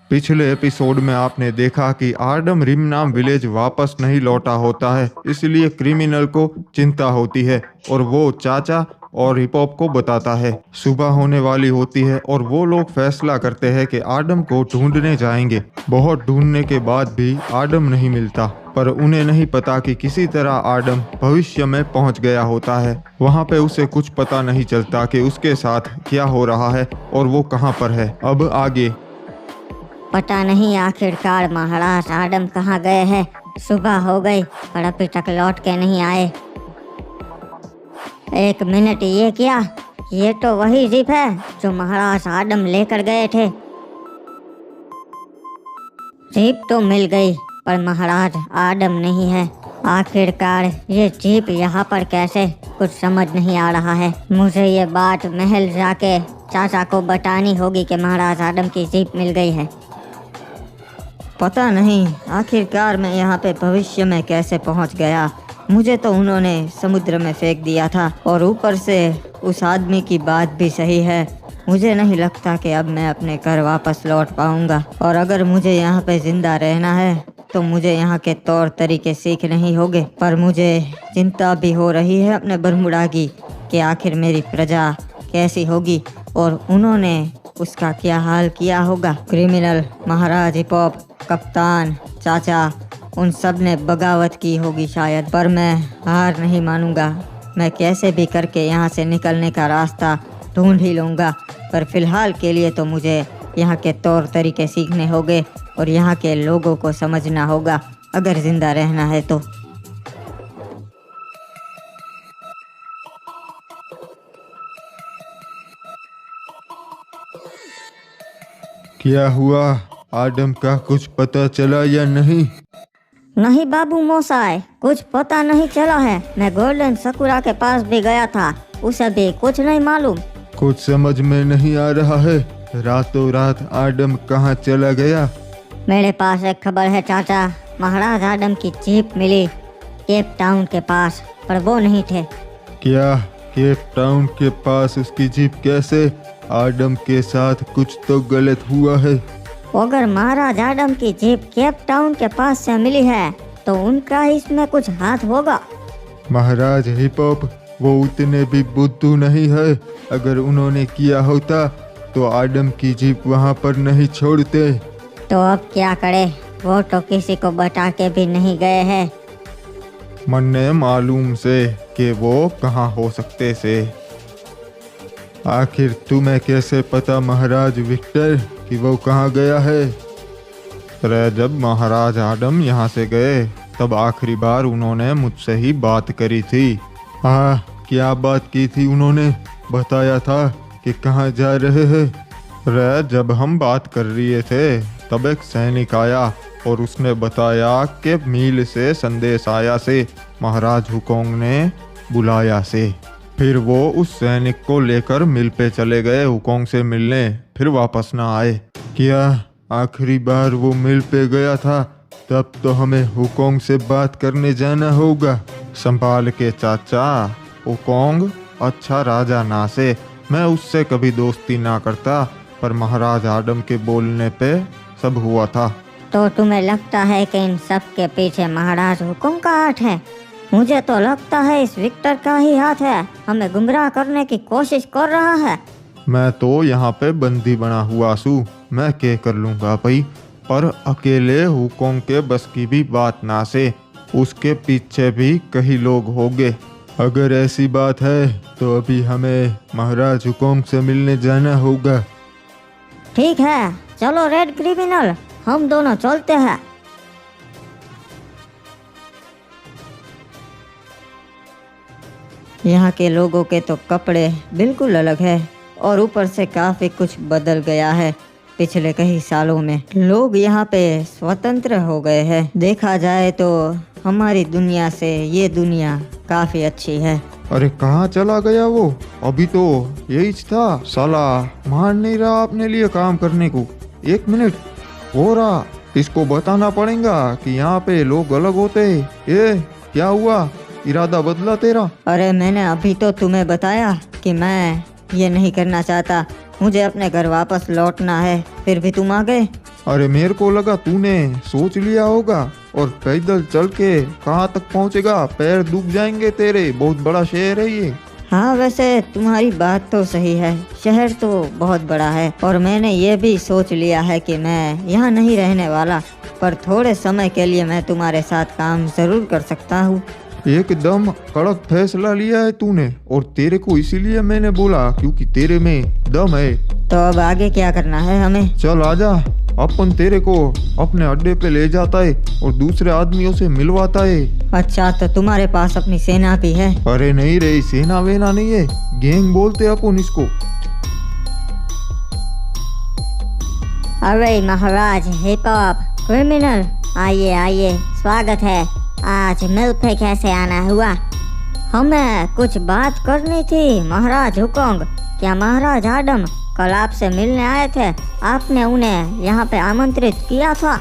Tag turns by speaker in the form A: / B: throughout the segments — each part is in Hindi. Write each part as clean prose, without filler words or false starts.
A: पिछले एपिसोड में आपने देखा कि आर्डम रिम नाम विलेज वापस नहीं लौटा होता है, इसलिए क्रिमिनल को चिंता होती है और वो चाचा और हिप हॉप को बताता है। सुबह होने वाली होती है और वो लोग फैसला करते हैं कि आर्डम को ढूंढने जाएंगे। बहुत ढूंढने के बाद भी आर्डम नहीं मिलता, पर उन्हें नहीं पता कि किसी तरह आर्डम भविष्य में पहुंच गया होता है। वहां पे उसे कुछ पता नहीं चलता कि उसके साथ क्या हो रहा है और वो कहां पर है। अब आगे
B: पता नहीं आखिरकार महाराज आर्डम कहाँ गए हैं। सुबह हो गई पर अभी तक लौट के नहीं आए। एक मिनट, ये क्या? ये तो वही जीप है जो महाराज आर्डम लेकर गए थे। जीप तो मिल गई पर महाराज आर्डम नहीं है। आखिरकार ये जीप यहाँ पर कैसे? कुछ समझ नहीं आ रहा है। मुझे ये बात महल जाके चाचा को बतानी होगी कि महाराज आर्डम की जीप मिल गई है।
C: पता नहीं आखिरकार मैं यहाँ पे भविष्य में कैसे पहुँच गया। मुझे तो उन्होंने समुद्र में फेंक दिया था और ऊपर से उस आदमी की बात भी सही है। मुझे नहीं लगता कि अब मैं अपने घर वापस लौट पाऊँगा, और अगर मुझे यहाँ पे जिंदा रहना है तो मुझे यहाँ के तौर तरीके सीखने ही होंगे। पर मुझे चिंता भी हो रही है अपने बरमुडा की कि आखिर मेरी प्रजा कैसी होगी और उन्होंने उसका क्या हाल किया होगा। क्रिमिनल, महाराज हिप हॉप, कप्तान, चाचा, उन सब ने बगावत की होगी शायद, पर मैं हार नहीं मानूंगा। मैं कैसे भी करके यहाँ से निकलने का रास्ता ढूंढ ही लूँगा। पर फिलहाल के लिए तो मुझे यहाँ के तौर तरीके सीखने होंगे और यहाँ के लोगों को समझना होगा अगर जिंदा रहना है तो।
A: क्या हुआ? आर्डम का कुछ पता चला या नहीं?
B: नहीं बाबू मोसाई, कुछ पता नहीं चला है। मैं गोल्डन सकुरा के पास भी गया था, उसे भी कुछ नहीं मालूम।
A: कुछ समझ में नहीं आ रहा है। रातों रात आर्डम कहाँ चला गया?
B: मेरे पास एक खबर है चाचा। महाराज आर्डम की जीप मिली केप टाउन के पास, पर वो नहीं थे।
A: क्या केप टाउन के पास उसकी जीप कैसे? आर्डम के साथ कुछ तो गलत हुआ है।
B: अगर महाराज आर्डम की जीप केप टाउन के पास से मिली है तो उनका इसमें कुछ हाथ होगा।
A: महाराज हिप हॉप वो उतने भी बुद्धू नहीं है। अगर उन्होंने किया होता तो आर्डम की जीप वहाँ पर नहीं छोड़ते।
B: तो अब क्या करे? वो तो किसी को बता के भी नहीं गए हैं।
A: मन्ने मालूम से कि वो कहाँ हो सकते से। आखिर तुम्हें कैसे पता महाराज विक्टर कि वो कहाँ गया है? अरे जब महाराज आर्डम यहाँ से गए तब आखिरी बार उन्होंने मुझसे ही बात करी थी। हाँ, क्या बात की थी उन्होंने? बताया था कि कहाँ जा रहे हैं। अरे जब हम बात कर रहे थे तब एक सैनिक आया और उसने बताया कि मील से संदेश आया से महाराज हुकोंग ने बुलाया से। फिर वो उस सैनिक को लेकर मिल पे चले गए हुकोंग से मिलने, फिर वापस ना आए। क्या आखिरी बार वो मिल पे गया था? तब तो हमें हुकोंग से बात करने जाना होगा। संभाल के चाचा, हुकोंग अच्छा राजा ना से। मैं उससे कभी दोस्ती ना करता, पर महाराज आर्डम के बोलने पे सब हुआ था।
B: तो तुम्हें लगता है कि इन सब के पीछे महाराज हुकुम का हाथ है? मुझे तो लगता है इस विक्टर का ही हाथ है। हमें गुमराह करने की कोशिश कर रहा है।
A: मैं तो यहाँ पे बंदी बना हुआ सू, मैं क्या कर लूँगा भाई। पर अकेले हुकोंग के बस की भी बात ना से। उसके पीछे भी कई लोग होंगे। अगर ऐसी बात है तो अभी हमें महाराज हुकोंग से मिलने जाना होगा।
B: ठीक है, चलो रेड क्रिमिनल, हम दोनों चलते हैं।
C: यहाँ के लोगों के तो कपड़े बिल्कुल अलग है और ऊपर से काफ़ी कुछ बदल गया है। पिछले कई सालों में लोग यहाँ पे स्वतंत्र हो गए हैं। देखा जाए तो हमारी दुनिया से ये दुनिया काफ़ी अच्छी है।
A: अरे कहाँ चला गया वो? अभी तो यही था। साला मान नहीं रहा अपने लिए काम करने को। एक मिनट हो रहा, इसको बताना पड़ेगा कि यहाँ पे लोग अलग होते हैं। ये क्या हुआ? इरादा बदला तेरा?
C: अरे मैंने अभी तो तुम्हें बताया कि मैं ये नहीं करना चाहता। मुझे अपने घर वापस लौटना है, फिर भी तुम आ गए।
A: अरे मेरे को लगा तूने सोच लिया होगा और पैदल चल के कहाँ तक पहुँचेगा, पैर दुख जाएंगे तेरे, बहुत बड़ा शहर है ये।
C: हाँ वैसे तुम्हारी बात तो सही है, शहर तो बहुत बड़ा है और मैंने ये भी सोच लिया है कि मैं यहाँ नहीं रहने वाला, पर थोड़े समय के लिए मैं तुम्हारे साथ काम जरूर कर सकता हूँ।
A: एकदम कड़क फैसला लिया है तूने, और तेरे को इसीलिए मैंने बोला क्योंकि तेरे में दम है।
C: तो अब आगे क्या करना है हमें?
A: चल आजा, अपन तेरे को अपने अड्डे पे ले जाता है और दूसरे आदमियों से मिलवाता है।
C: अच्छा, तो तुम्हारे पास अपनी सेना भी है?
A: अरे नहीं रे, सेना वेना नहीं है, गैंग बोलते अपन इसको।
B: अरे महाराज हिप हॉप क्रिमिनल, आइए आइए, स्वागत है। आज मिल पे कैसे आना हुआ? हमें कुछ बात करनी थी महाराज हुकोंग। क्या महाराज आडम कल आपसे मिलने आए थे? आपने उन्हें यहाँ पे आमंत्रित किया था?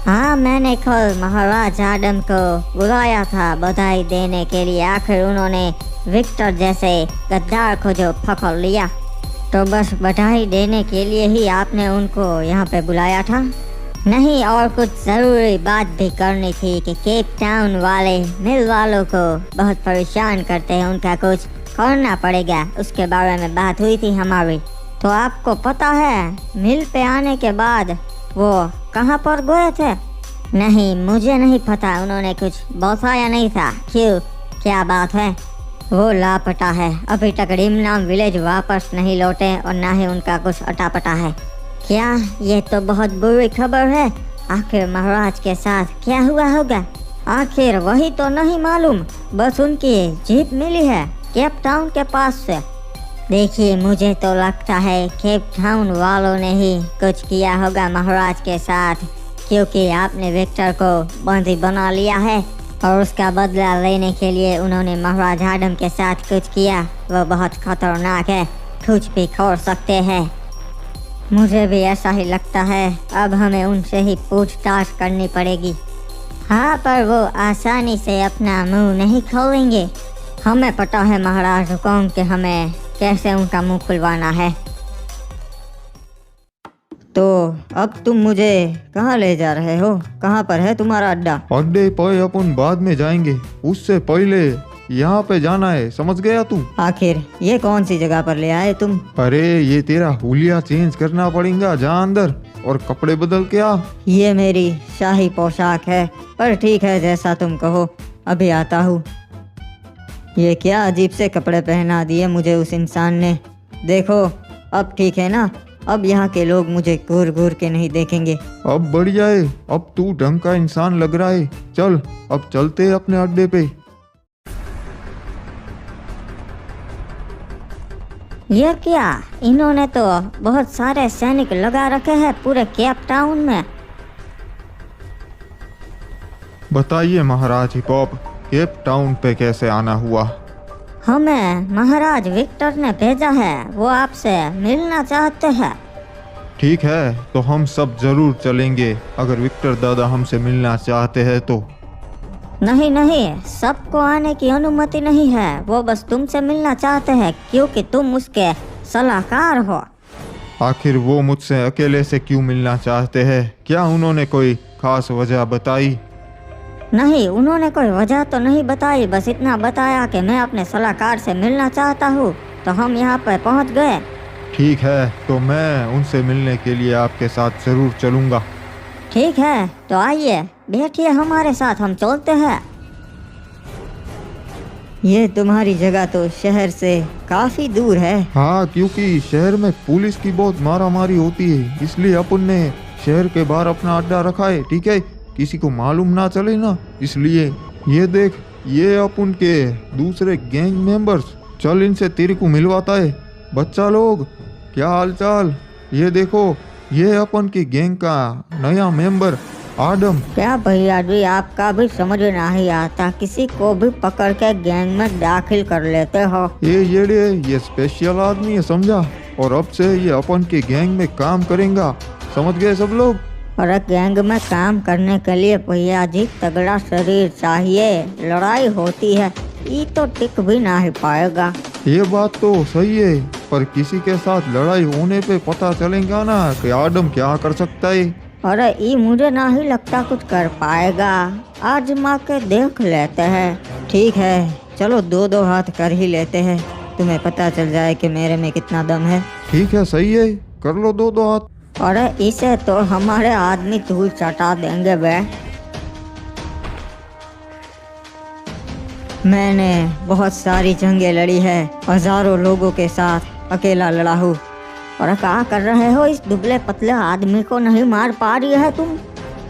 B: हाँ, मैंने कल महाराज आडम को बुलाया था बधाई देने के लिए। आखिर उन्होंने विक्टर जैसे गद्दार को जो पकड़ लिया, तो बस बधाई देने के लिए ही आपने उनको यहाँ पे बुलाया था? नहीं, और कुछ ज़रूरी बात भी करनी थी कि केप टाउन वाले मिल वालों को बहुत परेशान करते हैं, उनका कुछ करना पड़ेगा, उसके बारे में बात हुई थी हमारी। तो आपको पता है मिल पे आने के बाद वो कहाँ पर गए थे? नहीं, मुझे नहीं पता, उन्होंने कुछ बताया नहीं था। क्यों, क्या बात है? वो लापता है, अभी तक रिमनाम विलेज वापस नहीं लौटे और ना ही उनका कुछ अटा-पटा है। क्या? ये तो बहुत बुरी खबर है। आखिर महाराज के साथ क्या हुआ होगा? आखिर वही तो नहीं मालूम, बस उनकी जीप मिली है केप टाउन के पास से। देखिए, मुझे तो लगता है केप टाउन वालों ने ही कुछ किया होगा महाराज के साथ, क्योंकि आपने विक्टर को बंदी बना लिया है और उसका बदला लेने के लिए उन्होंने महाराज आडम के साथ कुछ किया। वो बहुत खतरनाक है, कुछ भी कर सकते हैं। मुझे भी ऐसा ही लगता है। अब हमें उनसे ही पूछताछ करनी पड़ेगी। हाँ, पर वो आसानी से अपना मुंह नहीं खोलेंगे। हमें पता है महाराज हुकोंग कि हमें कैसे उनका मुंह खुलवाना है।
C: तो अब तुम मुझे कहाँ ले जा रहे हो? कहाँ पर है तुम्हारा अड्डा?
A: अड्डे पे अपन बाद में जाएंगे, उससे पहले यहाँ पे जाना है, समझ गया तू?
C: आखिर ये कौन सी जगह पर ले आए तुम?
A: अरे ये तेरा हुलिया चेंज करना पड़ेगा, जा अंदर और कपड़े बदल के आ।
C: ये मेरी शाही पोशाक है, पर ठीक है, जैसा तुम कहो, अभी आता हूँ। ये क्या अजीब से कपड़े पहना दिए मुझे उस इंसान ने। देखो, अब ठीक है ना? अब यहाँ के लोग मुझे घूर घूर के नहीं देखेंगे।
A: अब बढ़िया है, अब तू ढंग का इंसान लग रहा है। चल अब चलते हैं अपने अड्डे पे।
B: ये क्या? इन्होंने तो बहुत सारे सैनिक लगा रखे हैं पूरे केप टाउन में।
A: बताइए महाराज हिप हॉप, केप टाउन पे कैसे आना हुआ?
B: हमें महाराज विक्टर ने भेजा है, वो आपसे मिलना चाहते हैं।
A: ठीक है, तो हम सब जरूर चलेंगे, अगर विक्टर दादा हमसे मिलना चाहते हैं तो।
B: नहीं नहीं, सबको आने की अनुमति नहीं है, वो बस तुमसे मिलना चाहते हैं क्योंकि तुम उसके सलाहकार हो।
A: आखिर वो मुझसे अकेले से क्यों मिलना चाहते हैं? क्या उन्होंने कोई खास वजह बताई?
B: नहीं, उन्होंने कोई वजह तो नहीं बताई, बस इतना बताया कि मैं अपने सलाहकार से मिलना चाहता हूँ, तो हम यहाँ पर पहुँच गए।
A: ठीक है, तो मैं उनसे मिलने के लिए आपके साथ जरूर चलूँगा।
B: ठीक है, तो आइए बैठिए हमारे साथ, हम चलते हैं।
C: ये तुम्हारी जगह तो शहर से काफी दूर है।
A: हाँ, क्योंकि शहर में पुलिस की बहुत मारामारी होती है, इसलिए अपन ने शहर के बाहर अपना अड्डा रखा है। ठीक है, किसी को मालूम ना चले ना, इसलिए। ये देख, ये अपन के दूसरे गैंग मेंबर्स, चल इनसे तेरे को मिलवाता है। बच्चा लोग, क्या हालचाल? ये देखो, ये अपन की गैंग का नया मेंबर आडम।
B: क्या भैया जी, आपका भी समझ नहीं आता, किसी को भी पकड़ के गैंग में दाखिल कर लेते हो।
A: ये स्पेशल आदमी है, समझा? और अब से ये अपन के गैंग में काम करेगा, समझ गए सब लोग?
B: और गैंग में काम करने के लिए भैया जी तगड़ा शरीर चाहिए, लड़ाई होती है, ये तो टिक भी नहीं पाएगा।
A: ये बात तो सही है, पर किसी के साथ लड़ाई होने पे पता चलेगा ना कि आडम क्या कर सकता है।
B: अरे ये मुझे नहीं लगता कुछ कर पाएगा, आजमा के देख लेते हैं।
C: ठीक है, चलो 2-2 हाथ कर ही लेते हैं, तुम्हें पता चल जाए कि मेरे में कितना दम है।
A: ठीक है, सही है, कर लो 2-2 हाथ।
B: अरे इसे तो हमारे आदमी धूल चटा देंगे बे।
C: मैंने बहुत सारी जंगें लड़ी है, हजारों लोगों के साथ अकेला लड़ा हूँ।
B: और क्या कर रहे हो, इस दुबले पतले आदमी को नहीं मार पा रही है तुम?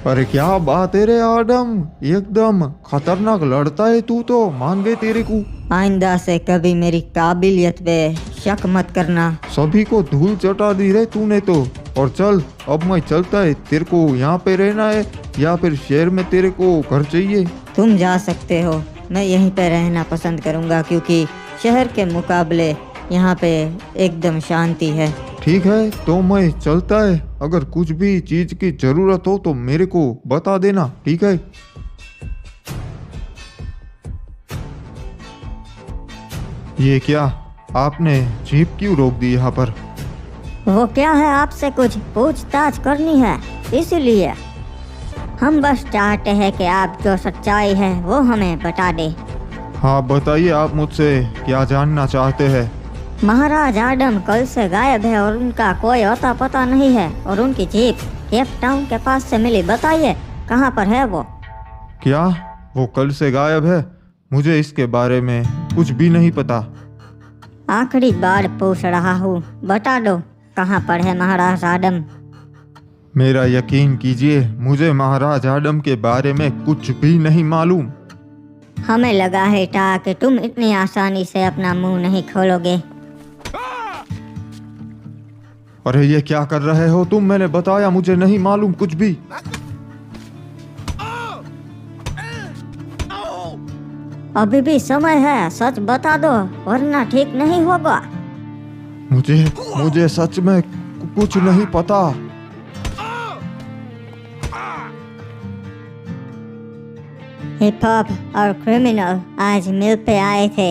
A: अरे क्या बात है रे आदम, एकदम खतरनाक लड़ता है तू तो, मान गए तेरे को।
C: आइंदा से कभी मेरी काबिलियत पे शक मत करना।
A: सभी को धूल चटा दी रे तूने तो। और चल, अब मैं चलता है, तेरे को यहाँ पे रहना है या फिर शहर में तेरे को घर चाहिए?
C: तुम जा सकते हो, मैं यहीं पे रहना पसंद करूँगा क्योंकि शहर के मुकाबले यहाँ पे एकदम शांति है।
A: ठीक है, तो मैं चलता है, अगर कुछ भी चीज की जरूरत हो तो मेरे को बता देना, ठीक है? ये क्या, आपने जीप क्यों रोक दी यहाँ पर?
B: वो क्या है, आपसे कुछ पूछताछ करनी है, इसलिए हम बस चाहते हैं कि आप जो सच्चाई है वो हमें बता दे।
A: हाँ बताइए, आप मुझसे क्या जानना चाहते हैं?
B: महाराज आडम कल से गायब है और उनका कोई अता पता नहीं है, और उनकी जीप केप टाउन के पास से मिली। बताइए कहाँ पर है वो?
A: क्या वो कल से गायब है? मुझे इसके बारे में कुछ भी नहीं पता।
B: आखिरी बार पूछ रहा हूँ, बता दो कहाँ पर है महाराज आडम।
A: मेरा यकीन कीजिए, मुझे महाराज आडम के बारे में कुछ भी नहीं मालूम।
B: हमें लगा है था कि तुम इतनी आसानी से अपना मुंह नहीं खोलोगे।
A: अरे ये क्या कर रहे हो तुम? मैंने बताया मुझे नहीं मालूम कुछ भी।
B: अभी भी समय है, सच बता दो वरना ठीक नहीं होगा।
A: मुझे सच में कुछ नहीं पता।
B: हिप हॉप और क्रिमिनल आज मिल पे आए थे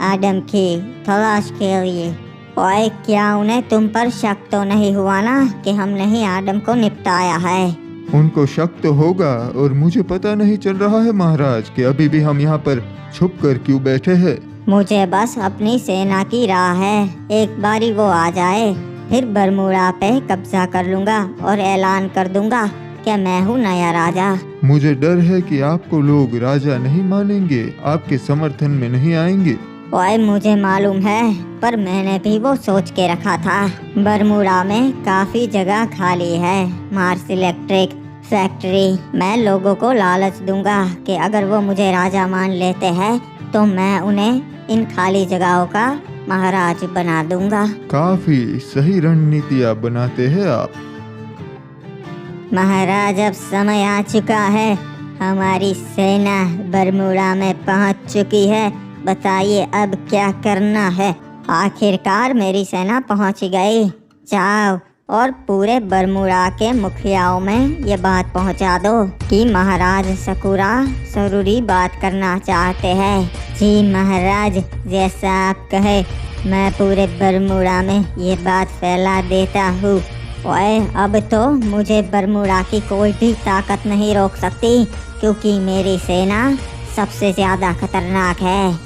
B: आडम की तलाश के लिए। ओए, क्या उन्हें तुम पर शक तो नहीं हुआ ना कि हमने ही आडम को निपटाया है?
A: उनको शक तो होगा, और मुझे पता नहीं चल रहा है महाराज कि अभी भी हम यहाँ पर छुप कर क्यों बैठे हैं।
B: मुझे बस अपनी सेना की राह है, एक बारी वो आ जाए फिर बरमूडा पे कब्जा कर लूंगा और ऐलान कर दूंगा कि मैं हूँ नया राजा।
A: मुझे डर है कि आपको लोग राजा नहीं मानेंगे, आपके समर्थन में नहीं आएंगे।
B: ओए, मुझे मालूम है, पर मैंने भी वो सोच के रखा था। बरमूडा में काफी जगह खाली है, मार्स इलेक्ट्रिक फैक्ट्री। मैं लोगों को लालच दूंगा कि अगर वो मुझे राजा मान लेते हैं तो मैं उन्हें इन खाली जगहों का महाराज बना दूंगा।
A: काफी सही रणनीतियाँ बनाते हैं आप।
B: महाराज, अब समय आ चुका है, हमारी सेना बरमूडा में पहुंच चुकी है। बताइए अब क्या करना है? आखिरकार मेरी सेना पहुंच गई। जाओ और पूरे बरमूडा के मुखियाओं में ये बात पहुंचा दो कि महाराज सकुरा जरूरी बात करना चाहते हैं। जी महाराज, जैसा आप कहे, मैं पूरे बरमूडा में ये बात फैला देता हूँ। ओए, अब तो मुझे बरमूडा की कोई भी ताकत नहीं रोक सकती, क्योंकि मेरी सेना सबसे ज्यादा खतरनाक है।